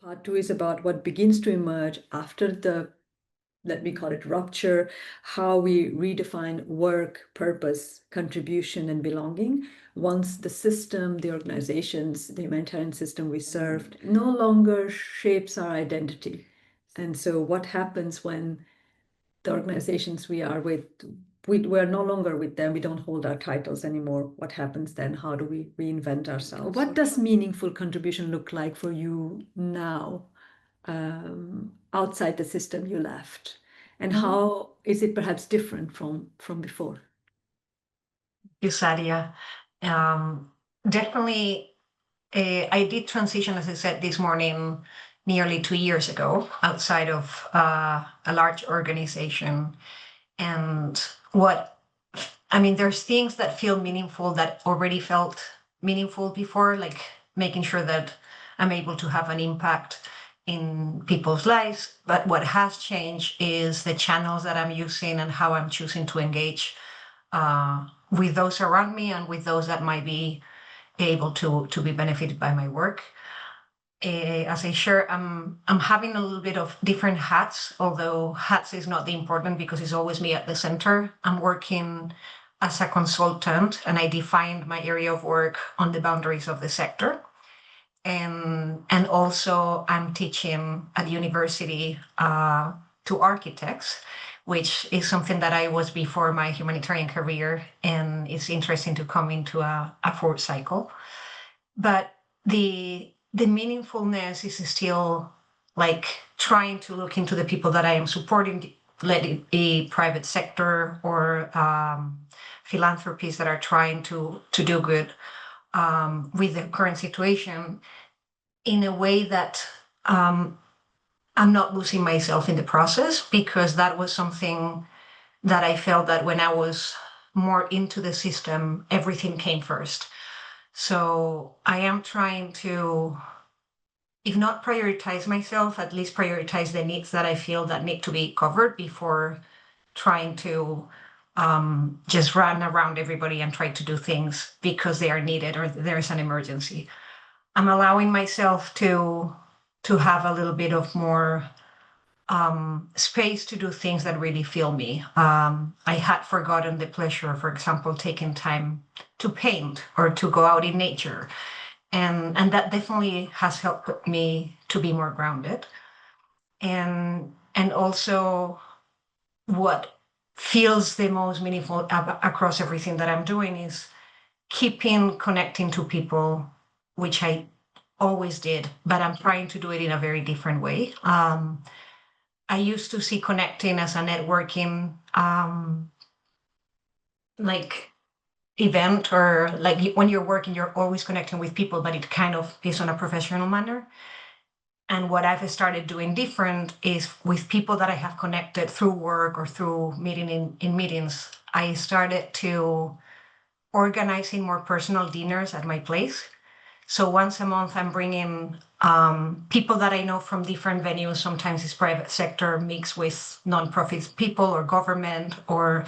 Part two is about what begins to emerge after the, let me call it rupture, how we redefine work, purpose, contribution, and belonging once the system, the organizations, the humanitarian system we served no longer shapes our identity. And so what happens when the organizations we are with, we're no longer with them, we don't hold our titles anymore. What happens then? How do we reinvent ourselves? What does meaningful contribution look like for you now, outside the system you left? And how is it perhaps different from before? Thank you, Sadia. Definitely, I did transition, as I said this morning, nearly 2 years ago, outside of a large organization. And there's things that feel meaningful that already felt meaningful before, like making sure that I'm able to have an impact in people's lives. But what has changed is the channels that I'm using and how I'm choosing to engage with those around me and with those that might be able to be benefited by my work. As I share, I'm having a little bit of different hats, although hats is not the important because it's always me at the center. I'm working as a consultant, and I defined my area of work on the boundaries of the sector. And also I'm teaching at university to architects, which is something that I was before my humanitarian career, and it's interesting to come into a full cycle. But the meaningfulness is still like trying to look into the people that I am supporting, let it be private sector or philanthropies that are trying to do good with the current situation, in a way that I'm not losing myself in the process, because that was something that I felt that when I was more into the system, everything came first. So I am trying to, if not prioritize myself, at least prioritize the needs that I feel that need to be covered before trying to just run around everybody and try to do things because they are needed or there's an emergency. I'm allowing myself to have a little bit of more space to do things that really feel me. I had forgotten the pleasure, for example, taking time to paint or to go out in nature. And that definitely has helped me to be more grounded. And also what feels the most meaningful across everything that I'm doing is keeping connecting to people, which I always did, but I'm trying to do it in a very different way. I used to see connecting as a networking like event, or like when you're working, you're always connecting with people, but it kind of is on a professional manner. And what I've started doing different is with people that I have connected through work or through meeting in meetings, I started to organizing more personal dinners at my place. So once a month, I'm bringing people that I know from different venues. Sometimes it's private sector mixed with nonprofit people or government, or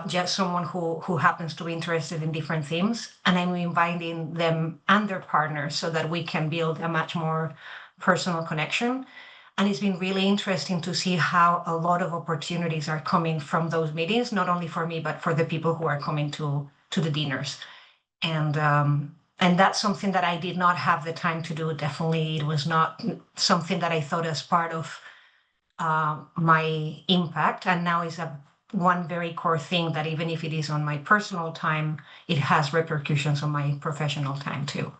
just someone who happens to be interested in different themes. And I'm inviting them and their partners so that we can build a much more personal connection. And it's been really interesting to see how a lot of opportunities are coming from those meetings, not only for me, but for the people who are coming to the dinners. And that's something that I did not have the time to do. Definitely, it was not something that I thought as part of my impact. And now is one very core thing that even if it is on my personal time, it has repercussions on my professional time too.